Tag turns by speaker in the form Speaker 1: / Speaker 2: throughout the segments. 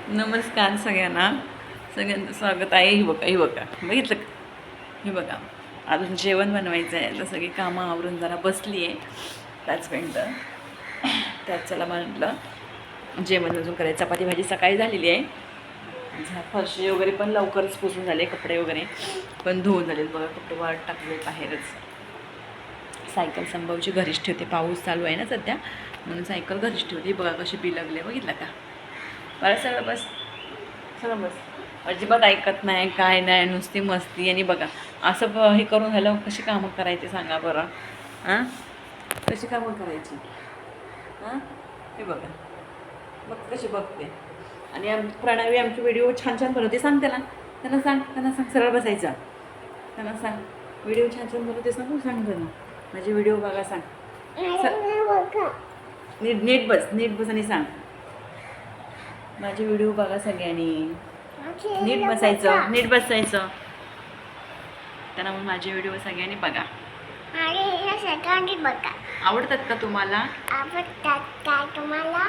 Speaker 1: नमस्कार सगळ्यांना. सगळ्यांचं स्वागत आहे. ही बघा बघितलं का? ही बघा, अजून जेवण बनवायचं आहे. तर सगळी कामं आवरून जरा बसली आहे. त्याच मिनटं त्यात चला म्हटलं जेवण अजून करायचं. चपाती भाजी सकाळी झालेली आहे. फरशी वगैरे पण लवकरच पुसून झाले. कपडे वगैरे पण धुवून झाले. बघा कपडे वाळत टाकले बाहेरच. सायकल संभवची घरीच ठेवते. पाऊस चालू आहे ना सध्या, म्हणून सायकल घरीच ठेवते. बघा कशी बिलगले, बघितलं का? बरं सगळं बस, सगळं बस. अजिबात ऐकत नाही, काय नाही, नुसती मस्ती. आणि बघा असं हे करून झालं, कशी कामं करायची सांगा बरं? हां, कशी कामं करायची? हां, हे बघा मग कशी बघते. आणि प्रणावी आमची व्हिडिओ छान छान बनवते. सांग त्याला, त्यांना सांग सरळ बसायचा. त्यांना सांग व्हिडिओ छान छान बनवते. सांगू सांग त्यांना माझे व्हिडिओ बघा सांग. नीट बस आणि सांग माझे व्हिडिओ बघा सगळ्यांनी. नीट बसायचं. त्यांना मग माझे व्हिडिओ सगळ्यांनी बघा. आवडतात का तुम्हाला?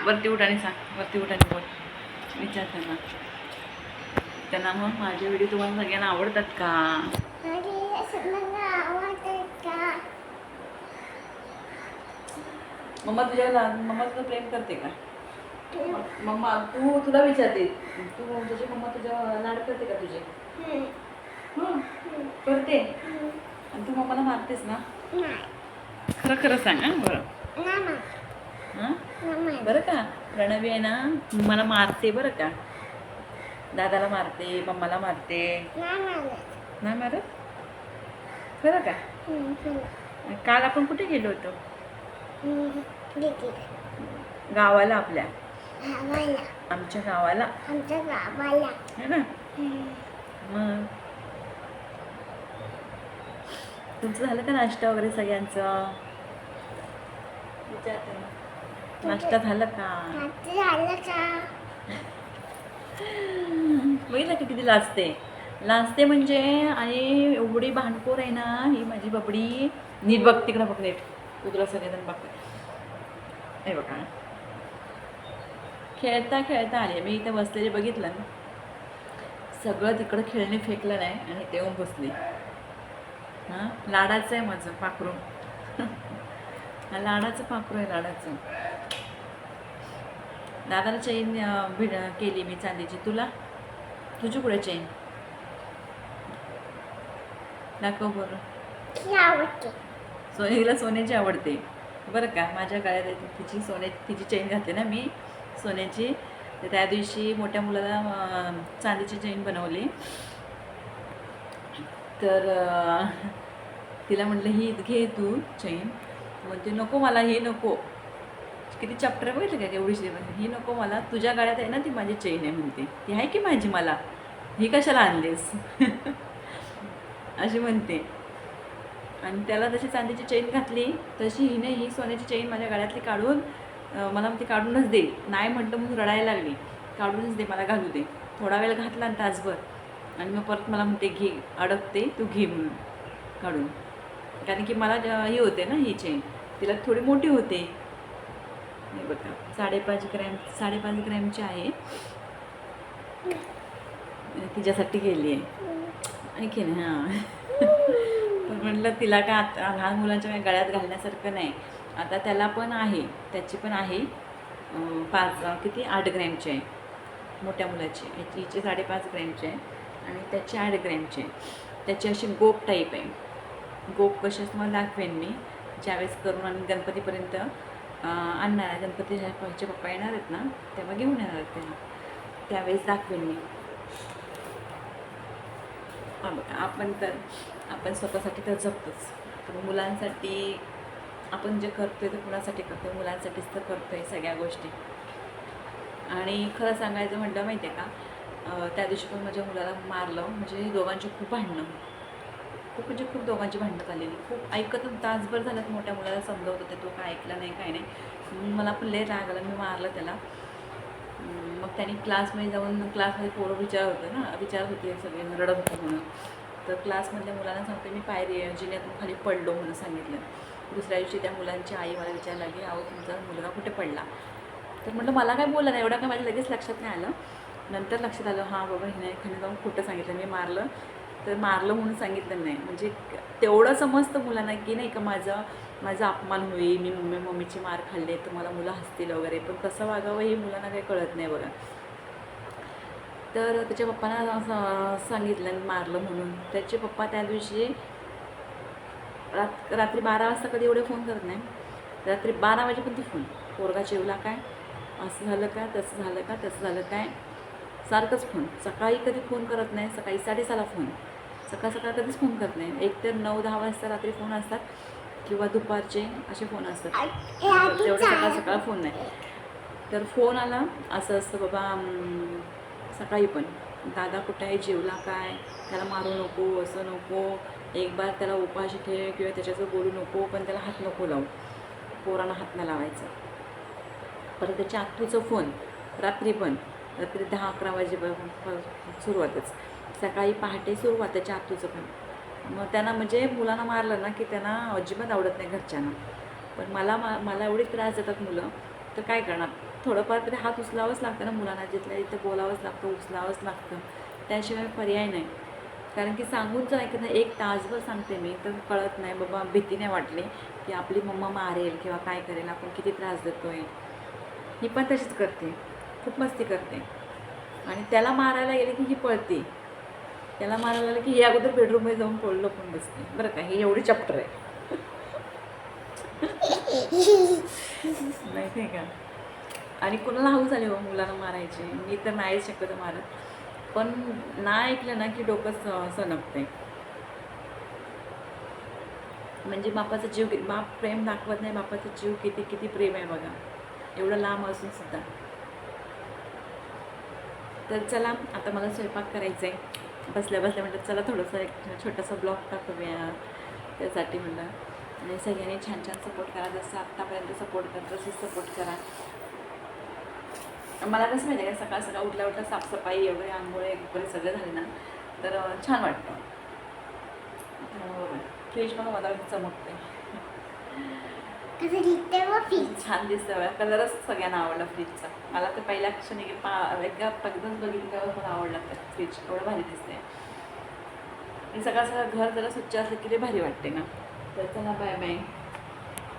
Speaker 1: वरती उठाने सांग, वरती उठाने बोल. विचार त्यांना मग माझे व्हिडिओ तुम्हाला सगळ्यांना आवडतात का? मम्मा तुझं प्रेम करते का? मम्मा तुला विचारते, तुझी मम्मा तुझ्या लाड करते का तुझे? करते. आणि तू मम्माला मारतेस ना? खरं खरं सांग. हां बरं. हां बरं का? प्रणवी आहे ना, मला मारते बरं का? दादाला मारते, मम्माला मारते. नाही मारत? खरं का? काल आपण कुठे गेलो होतो? गावाला आपल्या. आमच्या गावाला. है ना? मग तुमचं झालं का नाश्ता वगैरे सगळ्यांचं? विचारते नाश्ता झालं का? बघितलं की किती लाजते म्हणजे. आणि एवढी भांडखोर आहे ना ही माझी बबडी. नीट बघ तिकडं, बघ नीट. तुला सगळेजण बघ. हे बघा खेळता खेळता आले. मी इथे बसलेले बघितलं ना, सगळं तिकडं खेळणे फेकलं नाही आणि ते येऊन बसली. हां लाडाचं आहे माझं पाखरू. लाडाचं पाखरू आहे, लाडाचं. दादाला चेन केली मी चांदीची. तुझी कुठे चेन दाखव बरं. सोनीला सोन्याची आवडते बरं का? माझ्या गळ्यात तिची चेन घातली ना मी सोन्याची. तर त्या दिवशी मोठ्या मुलाला चांदीची चेन बनवली. तर तिला म्हटलं ही घे तू चेन. म्हणते नको मला, ही नको. किती चॅप्टर बघितलं का एवढीशी? ही नको मला, तुझ्या गळ्यात आहे ना ती माझी चेन आहे म्हणते. ती आहे की माझी, मला ही कशाला आणलीस? अशी म्हणते. आणि त्याला तशी चांदीची चेन घातली, तशी हिने ही सोन्याची चेन माझ्या गळ्यातली काढून मला ती काढूनच दे. नाही म्हटलं म्हणून रडायला लागली. काढूनच दे मला, घालू दे. थोडा वेळ घातला आणि तासभर, आणि मग परत मला म्हणते घे, अडकते तू घे म्हणून काढून. कारण की मला ही होते ना ही चेन, तिला थोडी मोठी होते. हे बघा 5.5 ग्रॅमची आहे. तिच्यासाठी गेली आहे आणखी ना. हां पण म्हटलं तिला का आता लहान मुलांच्या गळ्यात घालण्यासारखं नाही. आता त्याला पण आहे, त्याची पण आहे. 8 ग्रॅमची आहे मोठ्या मुलाची. हिची 5.5 ग्रॅमची आहे आणि त्याची 8 ग्रॅमची आहे. त्याची अशी गोप टाईप आहे. गोप कशी तुम्हाला दाखवेन मी ज्यावेळेस करून आणि गणपतीपर्यंत आणणार आहे. गणपतीचे पप्पा येणार आहेत ना, तेव्हा घेऊन येणार आहेत त्यांना, त्यावेळेस दाखवेन मी. हां बघा, आपण स्वतःसाठी तर जगतोच, पण मुलांसाठी आपण जे करतो आहे ते कुणासाठी करतो आहे? मुलांसाठीच तर करतो आहे सगळ्या गोष्टी. आणि खरं सांगायचं म्हटलं माहिती आहे का, त्या दिवशी पण माझ्या मुलाला मारलं. म्हणजे दोघांची खूप भांडणं, खूप दोघांची भांडणं झालेली. खूप ऐकत तासभर झालं. मोठ्या मुलाला समजवत होते, तो काय ऐकला नाही, काय नाही. मला पण लय राग आला, मी मारलं त्याला. मग त्यांनी क्लासमध्ये जाऊन, क्लासमध्ये पोरं विचारत होते सगळे, रडत होतं म्हणून. तर क्लासमधल्या मुलांना सांगते मी जिन्यातून खाली पडलो म्हणून सांगितलं. दुसऱ्या दिवशी त्या मुलांची आई मला विचारायला लागली, अहो तुमचा मुलगा कुठे पडला? तर म्हटलं मला काय बोललं नाही, एवढं काय माझ्या लगेच लक्षात नाही आलं. नंतर लक्षात आलं हां बाबा हिने जाऊन खोटं सांगितलं, मी मारलं तर मारलं म्हणून सांगितलं नाही. म्हणजे तेवढं समजतं मुलांना की नाही का माझा अपमान होईल, मी मम्मीची मार खाल्ली तर मला मुलं हसतील वगैरे, पण कसं वागावं हे मुलांना काही कळत नाही बघा. तर त्याच्या पप्पांना सांगितलं मारलं म्हणून. त्याचे पप्पा त्या दिवशी रात्री 12 वाजता कधी एवढे फोन करत नाही, रात्री 12 वाजेपर्यंत फोन. पोरगा जेवला काय, असं झालं का, तसं झालं का, तसं झालं काय, सारखंच फोन. सकाळी कधी फोन करत नाही, सकाळी 6:30ला फोन, सकाळ कधीच फोन करत नाही. एक तर 9-10 वाजता रात्री फोन असतात किंवा दुपारचे असे फोन असतात, तेवढं सकाळ फोन नाही. तर फोन आला असं असतं बाबा सकाळी पण, दादा कुठे आहे, जेवला काय, त्याला मारू नको, असं नको, एक बार त्याला उपाशी ठेव किंवा त्याच्याचं बोलू नको, पण त्याला हात नको लावू, पोरांना हात नाही लावायचं. परत त्याच्या आत्तूचं फोन रात्री पण, रात्री 10-11 वाजे सुरुवातच, सकाळी पहाटे सुरुवात त्याच्या आत्तूचं पण. मग त्यांना म्हणजे मुलांना मारलं ना की त्यांना अजिबात आवडत नाही घरच्यांना. पण मला एवढे त्रास देतात मुलं, तर काय करणार, थोडंफार तरी हात उचलावंच लागतं ना मुलांना, जिथल्या इथं बोलावंच लागतं, उचलावंच लागतं, त्याशिवाय पर्याय नाही. कारण की सांगून जर ऐकत नाही, 1 तासभर सांगते मी तर कळत नाही बाबा, भीती नाही वाटली की आपली मम्मा मारेल किंवा काय करेल, आपण किती त्रास देतो आहे. ही पण तशीच करते, खूप मस्ती करते. आणि त्याला मारायला गेले की ही पळते, त्याला मारायला गेलं की ही अगोदर बेडरूममध्ये जाऊन पळलं पण बसते बरं का, ही एवढी चॅप्टर आहे. माहिती आहे का. आणि कोणाला हाऊस झाली हो मुलांना मारायची, मी तर नाहीच शक्यतो मारत, पण ना ऐकलं ना की डोकं सणकते. म्हणजे बापाचा जीव, बाप प्रेम दाखवत नाही, बापाचा जीव किती किती प्रेम आहे बघा, एवढं लांब असून सुद्धा. तर चला आता मला स्वयंपाक करायचा आहे, बसल्या म्हटलं चला थोडंसं एक छोटासा ब्लॉग टाकूया, त्यासाठी म्हटलं. आणि सगळ्यांनी छान सपोर्ट करा, जसं आत्तापर्यंत सपोर्ट करतो तसंच सपोर्ट करा. मला कसं माहिती आहे का, सकाळ उठल्या साफसफाई वगैरे, आंघोळे वगैरे सगळं झाले ना तर छान वाटतं. फ्रीज पण मला चमकते, छान दिसतं बघा, कलरच सगळ्यांना आवडला फ्रीजचा. मला तर पहिल्या क्षणी एकदा बघितलं तेव्हा मला आवडला फ्रीज, एवढं भारी दिसते. आणि सगळं घर जरा स्वच्छ असलं की ते भारी वाटते ना. तर चला बाय बाय.